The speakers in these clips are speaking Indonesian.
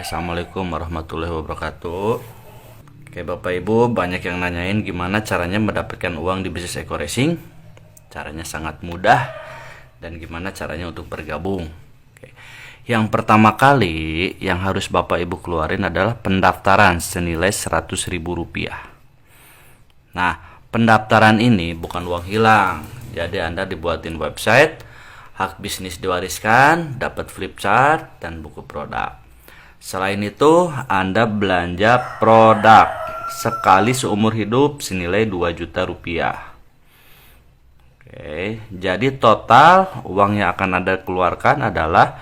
Assalamualaikum warahmatullahi wabarakatuh. Oke, Bapak Ibu, banyak yang nanyain gimana caranya mendapatkan uang di bisnis Eko Racing. Caranya sangat mudah dan gimana caranya untuk bergabung. Oke. Yang pertama kali yang harus Bapak Ibu keluarin adalah pendaftaran senilai Rp100.000. Nah, pendaftaran ini bukan uang hilang. Jadi Anda dibuatin website, hak bisnis diwariskan, dapat flip chart dan buku produk. Selain itu, Anda belanja produk sekali seumur hidup senilai Rp2 juta. Oke, jadi total uang yang akan Anda keluarkan adalah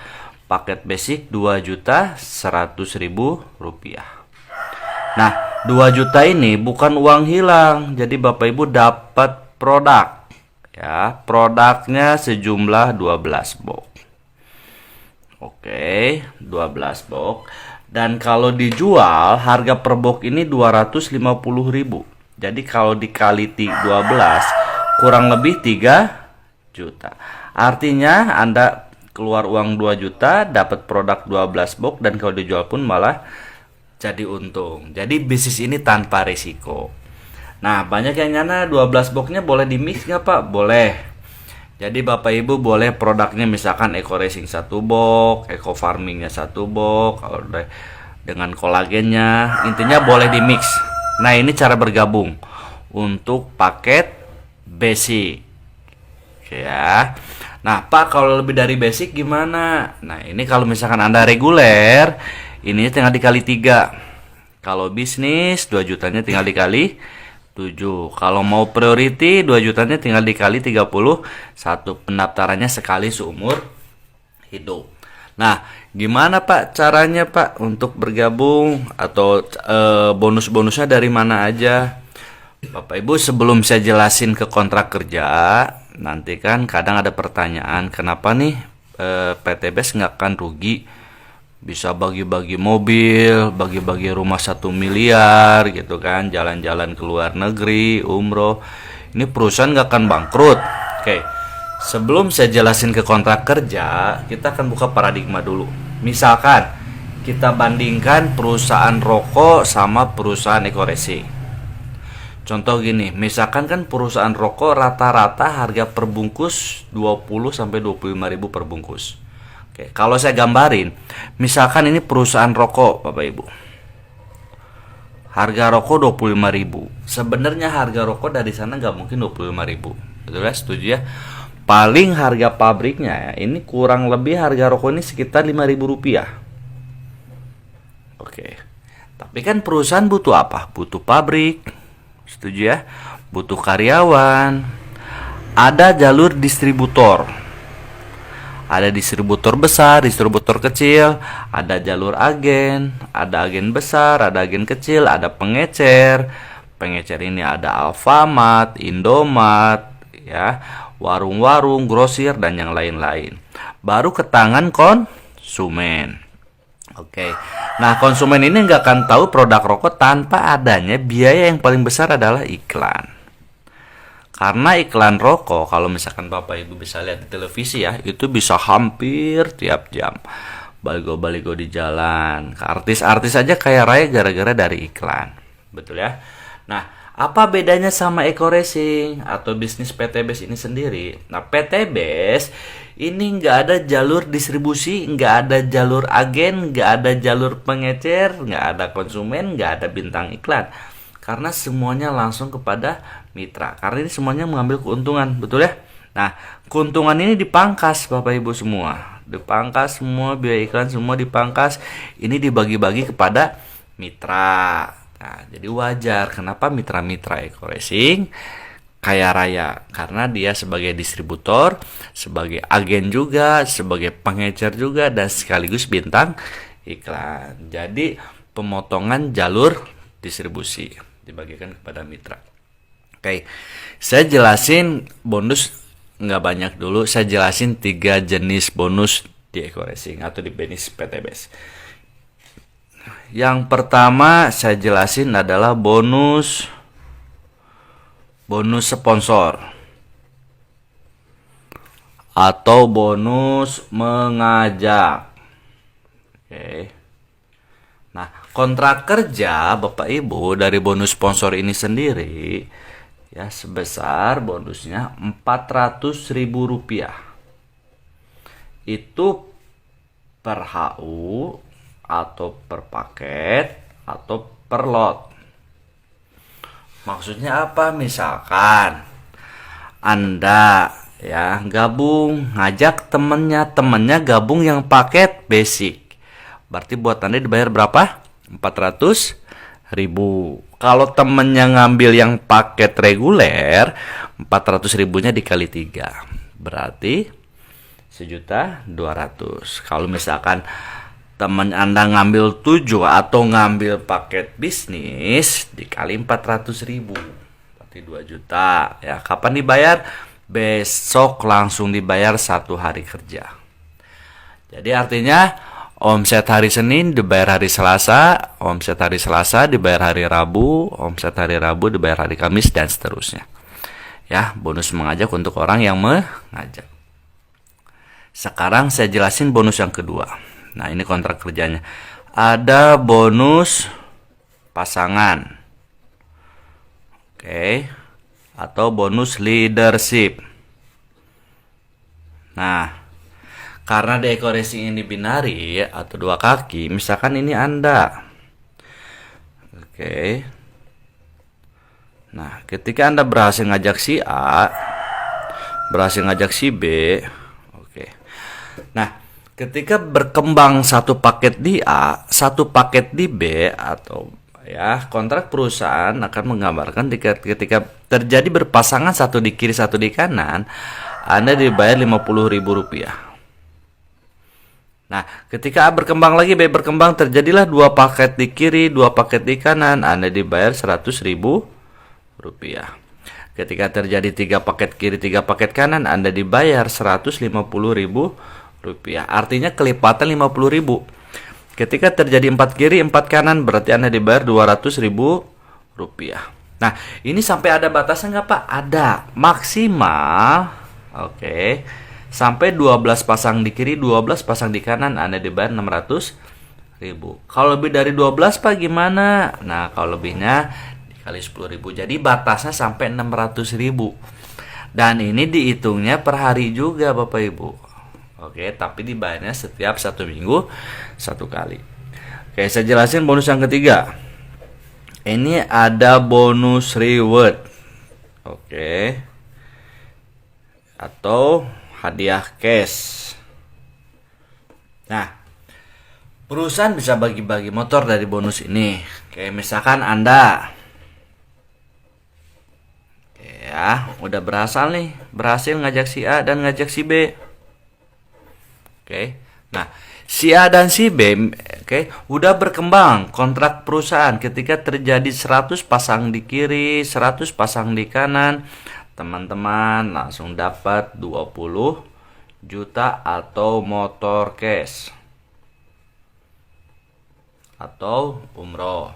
paket basic Rp2.100.000. Nah, 2 juta ini bukan uang hilang. Jadi Bapak Ibu dapat produk. Ya, produknya sejumlah 12 box. Oke, 12 box. Dan kalau dijual, harga per box ini Rp250.000. Jadi kalau dikali 12, kurang lebih 3 juta. Artinya Anda keluar uang 2 juta, dapat produk 12 box, dan kalau dijual pun malah jadi untung. Jadi bisnis ini tanpa risiko. Nah, banyak yang nyana 12 boxnya boleh di mix nggak Pak? Boleh. Jadi Bapak Ibu boleh produknya misalkan Eko Racing 1 box, Eko Farmingnya 1 box, kalau dengan kolagennya, intinya boleh di mix. Nah, ini cara bergabung untuk paket basic. Ya. Nah, Pak, kalau lebih dari basic gimana? Nah, ini kalau misalkan Anda reguler, ini tinggal dikali 3. Kalau bisnis 2 jutanya tinggal dikali 7. Kalau mau priority 2 jutanya tinggal dikali 31. Pendaftarannya sekali seumur hidup. Nah, gimana Pak caranya Pak untuk bergabung atau bonus-bonusnya dari mana aja? Bapak Ibu, sebelum saya jelasin ke kontrak kerja, nanti kan kadang ada pertanyaan, kenapa nih PTBS nggak akan rugi? Bisa bagi-bagi mobil, bagi-bagi rumah 1 miliar gitu kan, jalan-jalan ke luar negeri, umroh. Ini perusahaan nggak akan bangkrut. Oke, sebelum saya jelasin ke kontrak kerja, kita akan buka paradigma dulu. Misalkan kita bandingkan perusahaan rokok sama perusahaan Eko Racing. Contoh gini, misalkan kan perusahaan rokok rata-rata harga per bungkus 20-25 ribu per bungkus. Oke, kalau saya gambarin, misalkan ini perusahaan rokok, Bapak Ibu. Harga rokok 25.000. Sebenarnya harga rokok dari sana nggak mungkin 25.000. Betul ya? Setuju ya? Paling harga pabriknya ya, ini kurang lebih harga rokok ini sekitar Rp5.000. Oke. Tapi kan perusahaan butuh apa? Butuh pabrik. Setuju ya? Butuh karyawan. Ada jalur distributor. Ada distributor besar, distributor kecil, ada jalur agen, ada agen besar, ada agen kecil, ada pengecer. Pengecer ini ada Alfamart, Indomart, ya, warung-warung, grosir dan yang lain-lain. Baru ke tangan konsumen. Oke. Nah, konsumen ini nggak akan tahu produk rokok tanpa adanya biaya yang paling besar adalah iklan. Karena iklan rokok, kalau misalkan Bapak Ibu bisa lihat di televisi ya, itu bisa hampir tiap jam. Baligo-baligo di jalan. Artis-artis aja kaya raya gara-gara dari iklan. Betul ya? Nah, apa bedanya sama Eko Racing atau bisnis PTBS ini sendiri? Nah, PTBS ini nggak ada jalur distribusi, nggak ada jalur agen, nggak ada jalur pengecer, nggak ada konsumen, nggak ada bintang iklan. Karena semuanya langsung kepada mitra. Karena ini semuanya mengambil keuntungan, betul ya? Nah, keuntungan ini dipangkas Bapak Ibu semua. Dipangkas semua, biaya iklan semua dipangkas. Ini dibagi-bagi kepada mitra. Nah, jadi wajar kenapa mitra-mitra Eko Racing kaya raya. Karena dia sebagai distributor, sebagai agen juga, sebagai pengecer juga, dan sekaligus bintang iklan. Jadi pemotongan jalur distribusi dibagikan kepada mitra. Oke, saya jelasin bonus nggak banyak dulu. Saya jelasin 3 jenis bonus di Eko Racing atau di bisnis PTBS. Yang pertama saya jelasin adalah bonus sponsor atau bonus mengajak. Oke. Kontrak kerja Bapak Ibu dari bonus sponsor ini sendiri ya sebesar bonusnya Rp400.000. Itu per HU atau per paket atau per lot. Maksudnya apa? Misalkan Anda ya gabung, ngajak temennya gabung yang paket basic, berarti buat Anda dibayar berapa? 400.000. Kalau temennya ngambil yang paket reguler, 400.000-nya dikali 3, berarti 1.200.000. Kalau misalkan teman Anda ngambil 7 atau ngambil paket bisnis dikali 400.000, berarti 2 juta ya. Kapan dibayar? Besok langsung dibayar 1 hari kerja. Jadi artinya omset hari Senin dibayar hari Selasa, omset hari Selasa dibayar hari Rabu, omset hari Rabu dibayar hari Kamis, dan seterusnya. Ya, bonus mengajak untuk orang yang mengajak. Sekarang saya jelasin bonus yang kedua. Nah, ini kontrak kerjanya. Ada bonus pasangan. Oke. Atau bonus leadership. Nah, karena dekorasi ini binari atau 2 kaki, misalkan ini Anda. Oke. Nah, ketika Anda berhasil ngajak si A, berhasil ngajak si B. Oke. Nah, ketika berkembang satu paket di A, satu paket di B, atau ya kontrak perusahaan akan menggambarkan ketika terjadi berpasangan satu di kiri satu di kanan, Anda dibayar Rp50.000. Nah, ketika A berkembang lagi, B berkembang, terjadilah 2 paket di kiri, 2 paket di kanan, Anda dibayar Rp100.000. Ketika terjadi 3 paket kiri, 3 paket kanan, Anda dibayar Rp150.000. Artinya kelipatan 50.000. Ketika terjadi 4 kiri 4 kanan, berarti Anda dibayar Rp200.000. Nah, ini sampai ada batasan nggak Pak? Ada, maksimal. Oke. Sampai 12 pasang di kiri, 12 pasang di kanan, Anda dibayar Rp600.000. Kalau lebih dari 12 Pak gimana? Nah, kalau lebihnya dikali Rp10.000. Jadi batasnya sampai Rp600.000. Dan ini dihitungnya per hari juga Bapak Ibu. Oke, tapi dibayarnya setiap 1 minggu 1 kali. Oke, saya jelasin bonus yang ketiga. Ini ada bonus reward. Oke. Atau hadiah cash. Nah, perusahaan bisa bagi-bagi motor dari bonus ini. Kayak misalkan Anda ya, udah berhasil ngajak si A dan ngajak si B. Oke. Nah, si A dan si B udah berkembang kontrak perusahaan. Ketika terjadi 100 pasang di kiri, 100 pasang di kanan, teman-teman langsung dapat 20 juta atau motor cash atau umroh.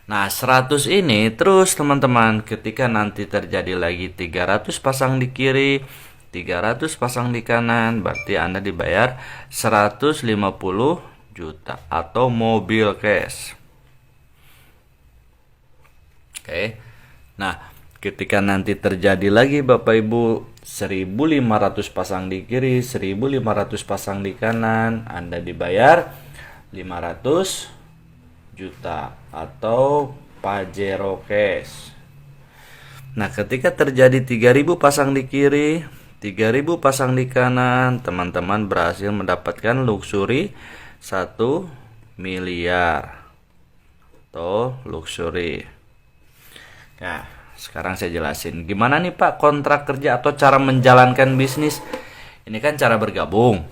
Nah, 100 ini terus teman-teman, ketika nanti terjadi lagi 300 pasang di kiri, 300 pasang di kanan, berarti Anda dibayar 150 juta atau mobil cash. Oke. Nah, ketika nanti terjadi lagi Bapak Ibu 1.500 pasang di kiri, 1.500 pasang di kanan, Anda dibayar 500 juta atau Pajero cash. Nah, ketika terjadi 3.000 pasang di kiri, 3.000 pasang di kanan, teman-teman berhasil mendapatkan luxury 1 miliar atau luxury. Nah, sekarang saya jelasin gimana nih Pak kontrak kerja atau cara menjalankan bisnis. Ini kan cara bergabung.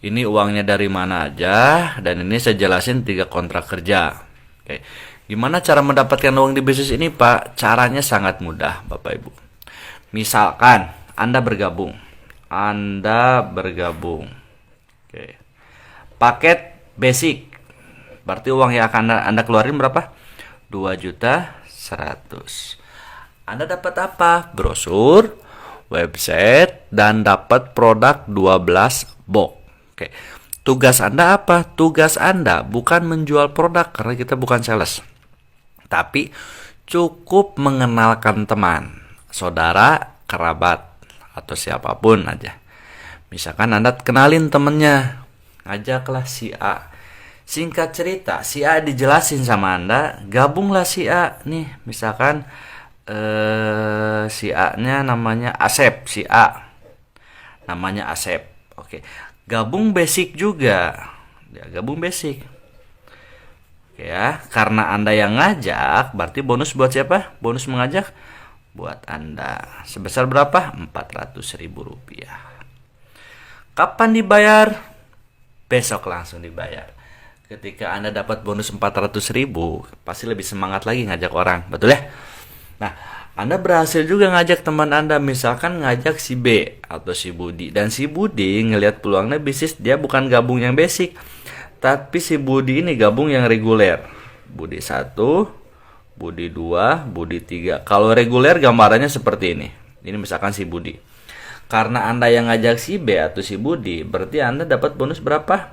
Ini uangnya dari mana aja, dan ini saya jelasin 3 kontrak kerja. Oke. Gimana cara mendapatkan uang di bisnis ini Pak? Caranya sangat mudah Bapak Ibu. Misalkan Anda bergabung. Oke. Paket basic. Berarti uang yang akan Anda keluarin berapa? 2.100.000. Anda dapat apa? Brosur, website, dan dapat produk 12 box. Oke. Tugas Anda apa? Tugas Anda bukan menjual produk karena kita bukan sales. Tapi cukup mengenalkan teman, saudara, kerabat, atau siapapun aja. Misalkan Anda kenalin temennya, ajaklah si A. Singkat cerita, si A dijelasin sama Anda, gabunglah si A nih. Misalkan si A-nya namanya Asep, si A namanya Asep. Oke, gabung basic juga. Ya, gabung basic. Oke ya, karena Anda yang ngajak, berarti bonus buat siapa? Bonus mengajak buat Anda. Sebesar berapa? Rp400.000. Kapan dibayar? Besok langsung dibayar. Ketika Anda dapat bonus 400.000, pasti lebih semangat lagi ngajak orang, betul ya? Nah, Anda berhasil juga ngajak teman Anda, misalkan ngajak si B atau si Budi. Dan si Budi ngelihat peluangnya bisnis, dia bukan gabung yang basic, tapi si Budi ini gabung yang reguler. Budi 1, Budi 2, Budi 3. Kalau reguler gambarannya seperti ini. Ini misalkan si Budi. Karena Anda yang ngajak si B atau si Budi, berarti Anda dapat bonus berapa?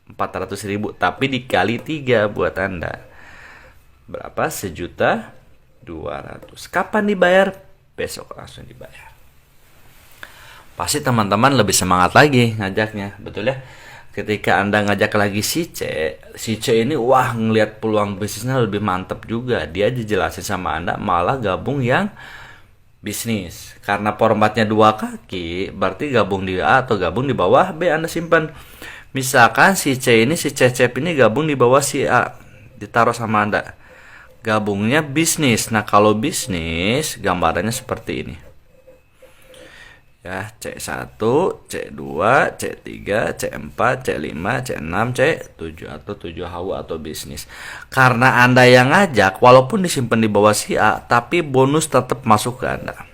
400.000, tapi dikali 3 buat Anda. Berapa? 1.200.000. Kapan dibayar? Besok langsung dibayar. Pasti teman-teman lebih semangat lagi ngajaknya, betul ya? Ketika Anda ngajak lagi si C ini wah ngelihat peluang bisnisnya lebih mantap juga. Dia dijelasin sama Anda malah gabung yang bisnis. Karena formatnya 2 kaki, berarti gabung di A atau gabung di bawah B Anda simpan. Misalkan si C ini, si Cecep ini gabung di bawah si A, ditaruh sama Anda. Gabungnya bisnis. Nah, kalau bisnis gambarannya seperti ini. Ya, C1, C2, C3, C4, C5, C6, C7 atau 7 HU atau bisnis. Karena Anda yang ngajak, walaupun disimpan di bawah si A, tapi bonus tetap masuk ke Anda.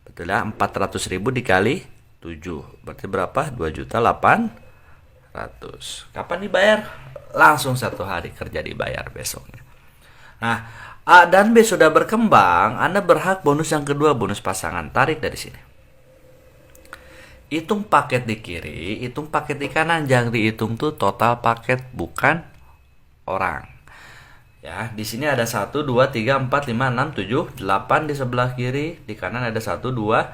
Betul ya, 400.000 dikali 7. Berarti berapa? 2.800.000. Kapan dibayar? Langsung 1 hari kerja dibayar besoknya. Nah, A dan B sudah berkembang, Anda berhak bonus yang kedua, bonus pasangan. Tarik dari sini. Hitung paket di kiri, hitung paket di kanan. Jangan dihitung tuh total paket, bukan orang. Ya, di sini ada 1, 2, 3, 4, 5, 6, 7, 8 di sebelah kiri. Di kanan ada 1, 2,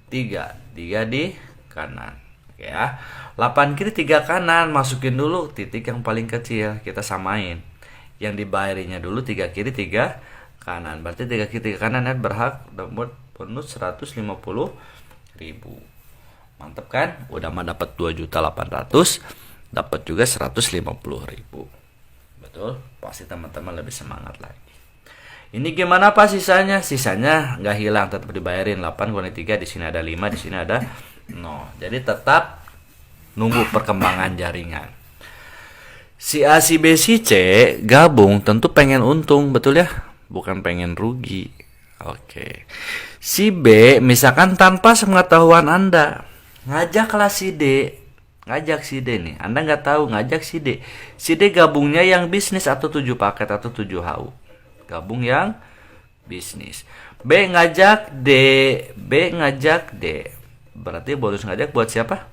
3. 3 di kanan. Oke ya. 8 kiri, 3 kanan. Masukin dulu titik yang paling kecil. Kita samain. Yang dibayarinya dulu 3 kiri, 3 kanan. Berarti 3 kiri, 3 kanan ya berhak dapat bonus 150.000. Mantap kan? Udah mah dapat 2.800.000, dapat juga 150.000. Betul? Pasti teman-teman lebih semangat lagi. Ini gimana Pak sisanya? Sisanya nggak hilang, tetap dibayarin. 8 kurangi 3, di sini ada 5, di sini ada 0. Jadi tetap nunggu perkembangan jaringan. Si A, si B, si C gabung tentu pengen untung, betul ya? Bukan pengen rugi. Oke. Si B misalkan tanpa sepengetahuan Anda ngajaklah si D, ngajak si D nih. Anda nggak tahu, ngajak si D. Si D gabungnya yang bisnis atau 7 paket atau 7 HU. Gabung yang bisnis. B ngajak D, B ngajak D. Berarti bonus ngajak buat siapa?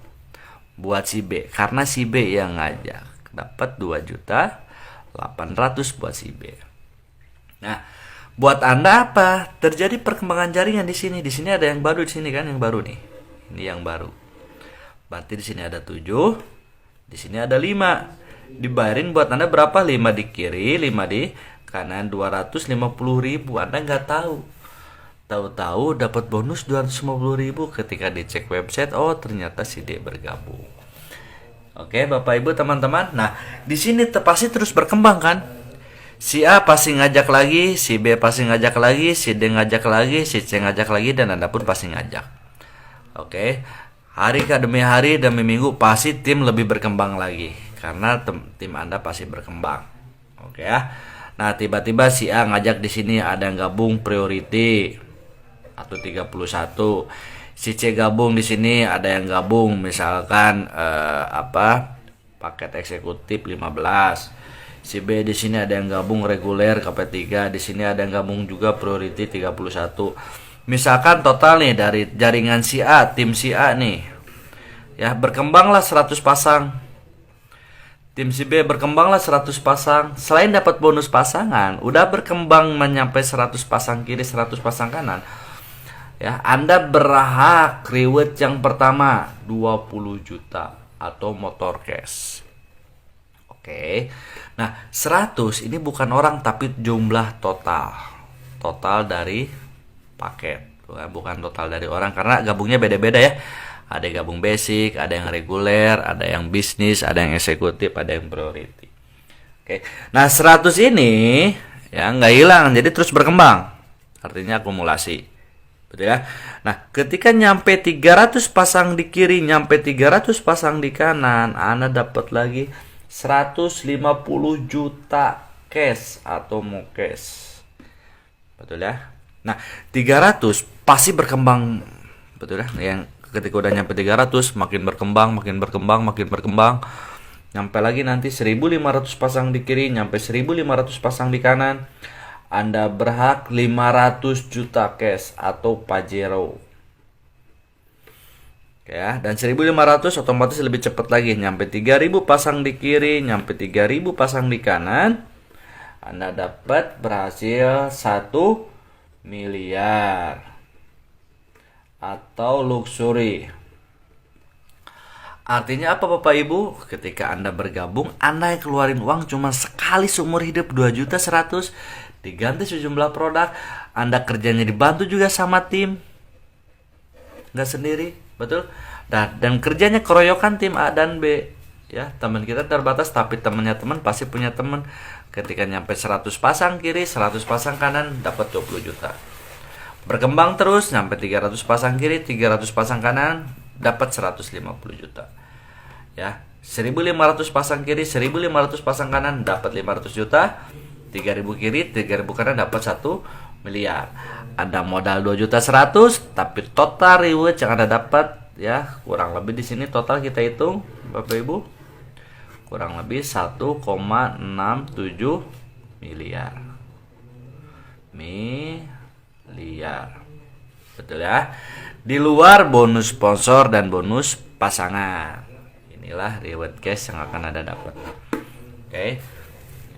Buat si B. Karena si B yang ngajak. Dapat 2.800.000 buat si B. Nah, buat Anda apa? Terjadi perkembangan jaringan di sini. Di sini ada yang baru, di sini kan yang baru nih. Ini yang baru. Berarti di sini ada 7, di sini ada 5. Dibayarin buat Anda berapa? 5 di kiri, 5 di kanan, 250.000. Anda nggak tahu. Tahu-tahu dapat bonus 250.000 ketika dicek website. Oh, ternyata si D bergabung. Oke, Bapak Ibu teman-teman. Nah, di sini pasti terus berkembang kan? Si A pasti ngajak lagi, si B pasti ngajak lagi, si D ngajak lagi, si C ngajak lagi, dan Anda pun pasti ngajak. Oke. Hari demi hari demi minggu pasti tim lebih berkembang lagi. Karena tim Anda pasti berkembang. Oke ya. Nah, tiba-tiba si A ngajak di sini ada yang gabung priority atau 31. Si C gabung di sini ada yang gabung misalkan paket eksekutif 15. Si B di sini ada yang gabung reguler KP3, di sini ada yang gabung juga priority 31. Misalkan total nih dari jaringan si A, tim si A nih. Ya, berkembanglah 100 pasang. Tim si B berkembanglah 100 pasang. Selain dapat bonus pasangan, udah berkembang menyampai 100 pasang kiri, 100 pasang kanan. Ya, Anda berhak reward yang pertama 20 juta atau motor cash. Oke. Nah, 100 ini bukan orang tapi jumlah total. Total dari paket. Bukan total dari orang karena gabungnya beda-beda ya. Ada yang gabung basic, ada yang reguler, ada yang bisnis, ada yang eksekutif, ada yang priority. Oke. Nah, 100 ini ya nggak hilang, jadi terus berkembang. Artinya akumulasi. Betul ya? Nah, ketika nyampe 300 pasang di kiri, nyampe 300 pasang di kanan, Anda dapat lagi 150 juta cash atau mau cash. Betul ya? Nah, 300 pasti berkembang. Betul ya? Yang ketika udah nyampe 300 makin berkembang, makin berkembang, makin berkembang. Nyampe lagi nanti 1500 pasang di kiri, nyampe 1500 pasang di kanan. Anda berhak 500 juta cash atau Pajero. Oke ya, dan 1500 otomatis lebih cepat lagi, nyampe 3000 pasang di kiri, nyampe 3000 pasang di kanan. Anda dapat berhasil 1 miliar atau luxury. Artinya apa Bapak Ibu? Ketika Anda bergabung, Anda yang keluarin uang cuma sekali seumur hidup 2.100.000, diganti sejumlah produk. Anda kerjanya dibantu juga sama tim, nggak sendiri, betul? Dan kerjanya keroyokan tim A dan B. Ya, teman kita terbatas tapi temannya teman pasti punya teman. Ketika nyampe 100 pasang kiri, 100 pasang kanan, dapat 20 juta. Berkembang terus, sampai 300 pasang kiri, 300 pasang kanan, dapat 150 juta. Ya, 1500 pasang kiri, 1500 pasang kanan, dapat 500 juta. 3000 kiri, 3000 kanan, dapat 1 miliar. Ada modal 2.100.000, tapi total reward yang Anda dapat ya kurang lebih di sini total kita hitung Bapak Ibu kurang lebih 1,67 miliar. Betul ya? Di luar bonus sponsor dan bonus pasangan. Inilah reward cash yang akan Anda dapat. Oke.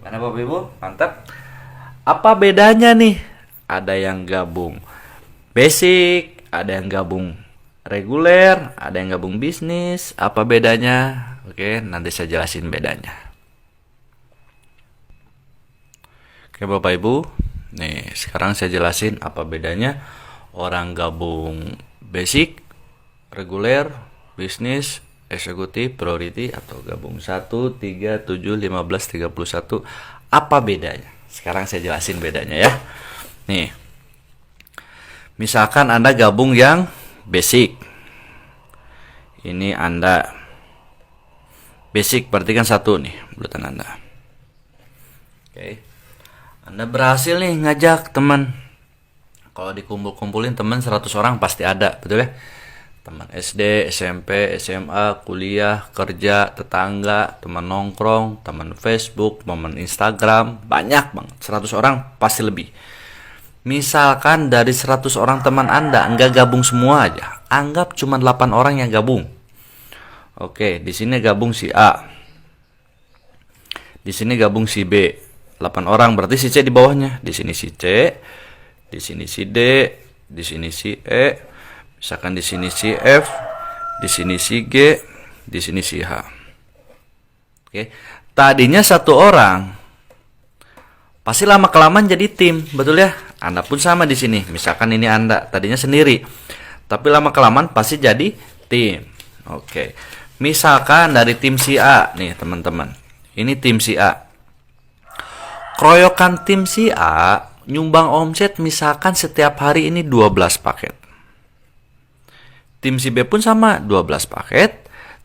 Gimana Bapak Ibu? Mantap. Apa bedanya nih? Ada yang gabung basic, ada yang gabung reguler, ada yang gabung bisnis. Apa bedanya? Oke, nanti saya jelasin bedanya. Oke Bapak Ibu. Nih, sekarang saya jelasin apa bedanya orang gabung basic, reguler, bisnis, eksekutif, priority atau gabung 1, 3, 7, 15, 31. Apa bedanya? Sekarang saya jelasin bedanya ya. Nih. Misalkan Anda gabung yang basic. Ini Anda basic berarti kan 1 nih bulatan Anda. Oke. Anda berhasil nih ngajak teman. Kalau dikumpul-kumpulin teman 100 orang pasti ada, betul ya? Teman SD, SMP, SMA, kuliah, kerja, tetangga, teman nongkrong, teman Facebook, teman Instagram, banyak banget. 100 orang pasti lebih. Misalkan dari 100 orang teman Anda enggak gabung semua aja. Anggap cuma 8 orang yang gabung. Oke, di sini gabung si A. Di sini gabung si B. 8 orang berarti si C di bawahnya. Di sini si C, di sini si D, di sini si E, misalkan di sini si F, di sini si G, di sini si H. Oke. Tadinya 1 orang. Pasti lama kelamaan jadi tim, betul ya? Anda pun sama di sini. Misalkan ini Anda tadinya sendiri. Tapi lama kelamaan pasti jadi tim. Oke. Misalkan dari tim si A nih, teman-teman. Ini tim si A. Keroyokan tim si A nyumbang omset misalkan setiap hari ini 12 paket. Tim si B pun sama 12 paket.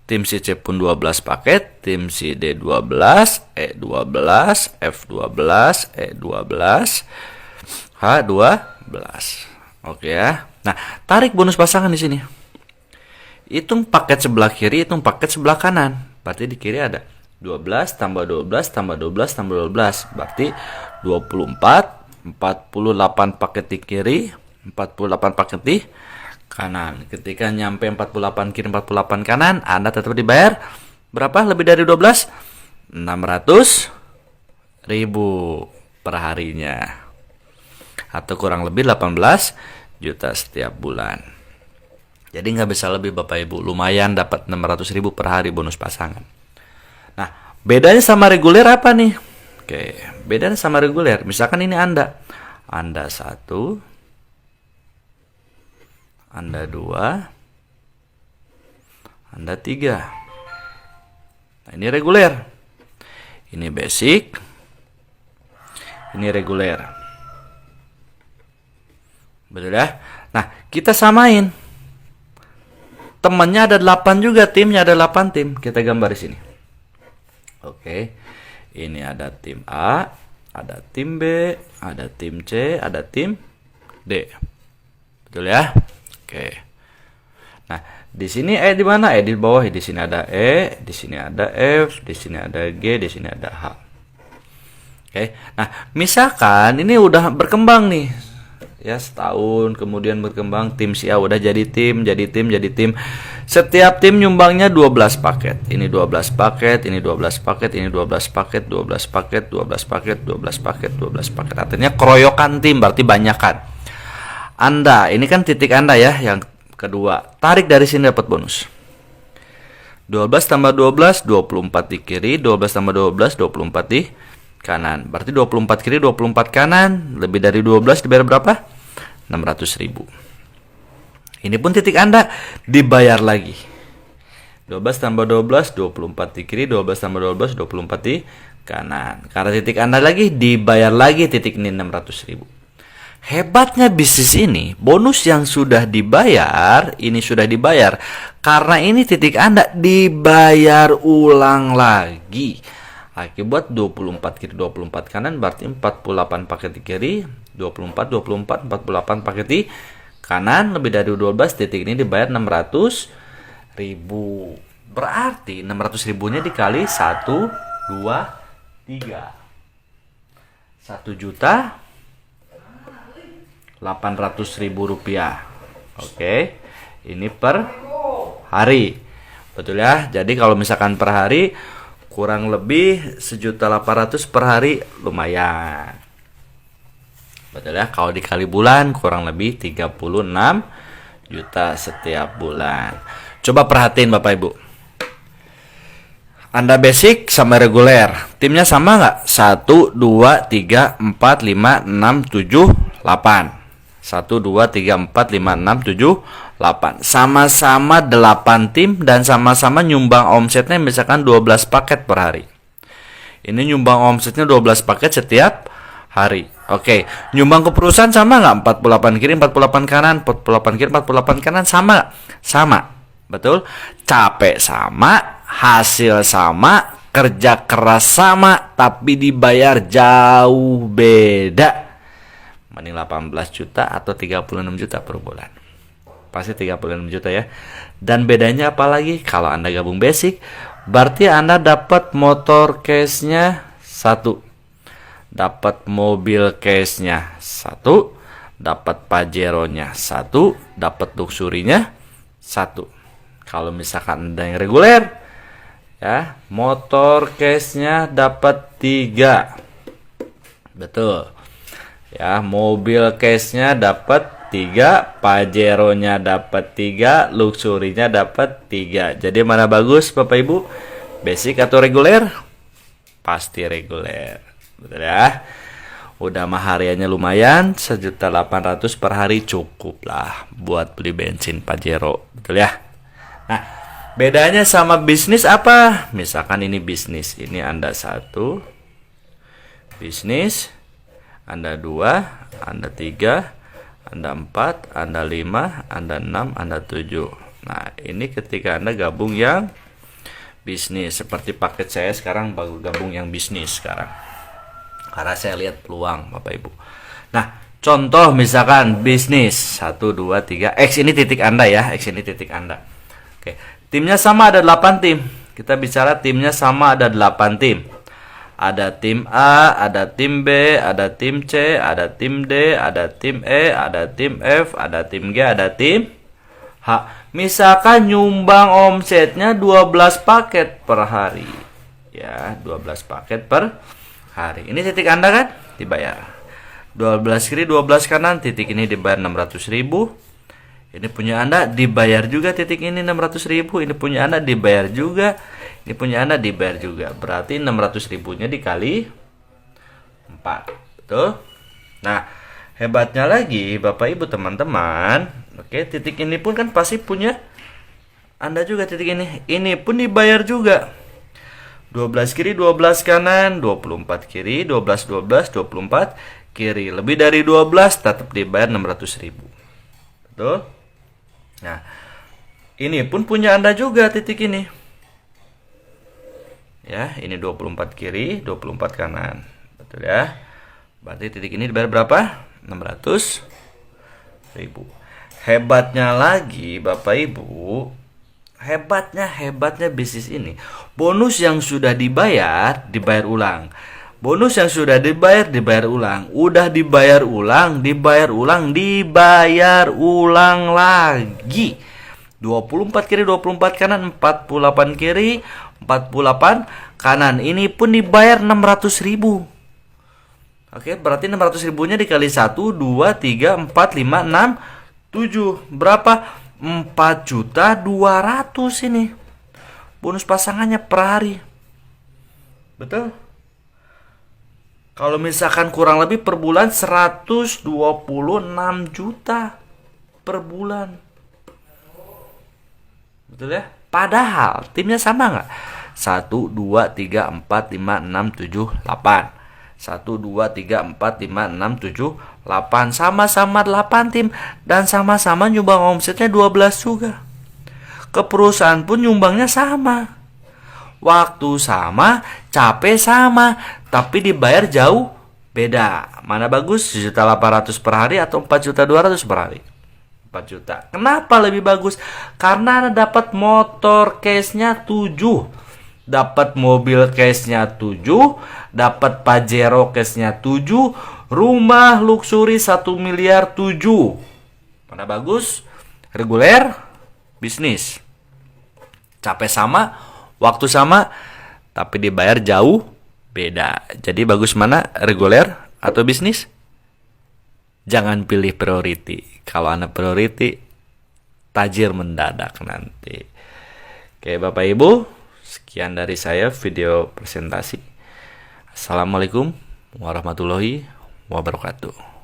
Tim si C pun 12 paket. Tim si D 12, E 12, F 12, E 12, H 12. Oke ya. Nah, tarik bonus pasangan di sini. Hitung paket sebelah kiri, hitung paket sebelah kanan. Berarti di kiri ada 12 tambah 12 tambah 12 tambah 12 berarti 24, 48 paket di kiri, 48 paket di kanan. Ketika nyampe 48 kiri 48 kanan, Anda tetap dibayar berapa? Lebih dari 12? 600.000 per harinya. Atau kurang lebih 18 juta setiap bulan. Jadi nggak bisa lebih Bapak Ibu. Lumayan dapat 600.000 per hari bonus pasangan. Nah, bedanya sama reguler apa nih? Oke, bedanya sama reguler. Misalkan ini Anda 1, Anda 2, Anda 3. Nah, ini reguler. Ini basic. Ini reguler. Betul ya? Nah, kita samain. Temannya ada 8 juga, timnya ada 8 tim. Kita gambar di sini. Oke. Ini ada tim A, ada tim B, ada tim C, ada tim D. Betul ya? Oke. Nah, di sini di mana? Di bawah. Di sini ada E, di sini ada F, di sini ada G, di sini ada H. Oke. Nah, misalkan ini udah berkembang nih. Ya, setahun kemudian berkembang, tim si A udah jadi tim. Setiap tim nyumbangnya 12 paket. Ini 12 paket, ini 12 paket, ini 12 paket, 12 paket, 12 paket, 12 paket, 12 paket. Artinya keroyokan tim, berarti banyakan. Anda, ini kan titik Anda ya, yang kedua. Tarik dari sini dapat bonus. 12 tambah 12, 24 di kiri. 12 tambah 12, 24 di kanan. Berarti 24 kiri, 24 kanan. Lebih dari 12 dibayar berapa? 600.000. Ini pun titik Anda dibayar lagi. 12 tambah 12, 24 di kiri. 12 tambah 12, 24 di kanan. Karena titik Anda lagi, dibayar lagi titik ini 600.000. Hebatnya bisnis ini, bonus yang sudah dibayar, ini sudah dibayar. Karena ini titik Anda dibayar ulang lagi. Akibat 24 kiri 24 kanan berarti 48 paket di kiri, 24 24 48 paket di kanan, lebih dari 12 titik ini dibayar 600.000. Berarti 600.000-nya dikali 1 2 3. 1.800.000 rupiah. Oke. Ini per hari. Betul ya? Jadi kalau misalkan per hari kurang lebih 1.800.000 per hari, lumayan. Betul ya? Kalau dikali bulan kurang lebih 36 juta setiap bulan. Coba perhatiin Bapak Ibu. Anda basic sama reguler. Timnya sama nggak? 1, 2, 3, 4, 5, 6, 7, 8. 1, 2, 3, 4, 5, 6, 7, 8. Sama-sama 8 tim dan sama-sama nyumbang omsetnya misalkan 12 paket per hari. Ini nyumbang omsetnya 12 paket setiap hari. Oke, nyumbang ke perusahaan sama nggak? 48 kiri, 48 kanan, 48 kiri, 48 kanan, sama nggak? Sama. Betul? Capek sama, hasil sama, kerja keras sama, tapi dibayar jauh beda. Mending 18 juta atau 36 juta per bulan. Pasti 36 juta ya. Dan bedanya apa lagi? Kalau Anda gabung basic, berarti Anda dapat motor case-nya 1. Dapat mobil case-nya 1. Dapat Pajero-nya 1. Dapat Luxury-nya 1. Kalau misalkan Anda yang reguler, ya, motor case-nya dapat 3. Betul. Ya, mobil case-nya dapat 3, Pajero-nya dapat 3, Luxury-nya dapat 3. Jadi mana bagus Bapak Ibu? Basic atau reguler? Pasti reguler. Betul ya? Udah mah hariannya lumayan, 1.800.000 per hari cukup lah buat beli bensin Pajero. Betul ya? Nah, bedanya sama bisnis apa? Misalkan ini bisnis, ini Anda 1 bisnis, Anda 2, Anda 3, Anda 4, Anda 5, Anda 6, Anda 7. Nah, ini ketika Anda gabung yang bisnis. Seperti paket saya sekarang baru gabung yang bisnis sekarang. Karena saya lihat peluang Bapak Ibu. Nah, contoh misalkan bisnis 1, 2, 3. X ini titik Anda ya. X ini titik Anda. Oke, timnya sama ada 8 tim. Kita bicara timnya sama ada 8 tim. Ada tim A, ada tim B, ada tim C, ada tim D, ada tim E, ada tim F, ada tim G, ada tim Misalkan nyumbang omsetnya 12 paket per hari. Ya, 12 paket per hari. Ini titik Anda kan? Dibayar. 12 kiri, 12 kanan, titik ini dibayar 600.000. Ini punya Anda dibayar juga, titik ini 600.000. Ini punya Anda dibayar juga. Ini punya Anda dibayar juga. Berarti 600.000-nya dikali 4. Betul? Nah, hebatnya lagi Bapak Ibu teman-teman, oke, titik ini pun kan pasti punya Anda juga, titik ini. Ini pun dibayar juga. 12 kiri, 12 kanan, 24 kiri, 12 12, 24 kiri. Lebih dari 12 tetap dibayar 600.000. Betul? Nah, ini pun punya Anda juga, titik ini. Ya, ini 24 kiri, 24 kanan. Betul ya? Berarti titik ini dibayar berapa? 600.000. Hebatnya lagi Bapak Ibu, hebatnya bisnis ini, bonus yang sudah dibayar ulang. Bonus yang sudah dibayar ulang. Udah dibayar ulang lagi. 24 kiri, 24 kanan, 48 kiri, 48 kanan. Ini pun dibayar 600.000. Oke, berarti 600.000-nya dikali 1, 2, 3, 4, 5, 6, 7. Berapa? 4.200.000 ini. Bonus pasangannya per hari. Betul? Kalau misalkan kurang lebih per bulan 126 juta per bulan. Betul ya? Padahal timnya sama nggak? 1, 2, 3, 4, 5, 6, 7, 8. 1, 2, 3, 4, 5, 6, 7, 8. Sama-sama 8 tim. Dan sama-sama nyumbang omsetnya 12 juga. Ke perusahaan pun nyumbangnya sama. Waktu sama, capek sama. Tapi dibayar jauh beda. Mana bagus? 1.800.000 per hari atau 4.200.000 per hari? 4 juta. Kenapa lebih bagus? Karena Anda dapat motor case-nya 7. Dapat mobil case-nya 7, dapat Pajero case-nya 7, rumah luxury 1 miliar 7. Mana bagus? Reguler, bisnis. Capek sama, waktu sama, tapi dibayar jauh beda. Jadi bagus mana? Reguler atau bisnis? Jangan pilih priority. Kalau Anda priority, tajir mendadak nanti. Oke, Bapak Ibu, sekian dari saya video presentasi. Assalamualaikum warahmatullahi wabarakatuh.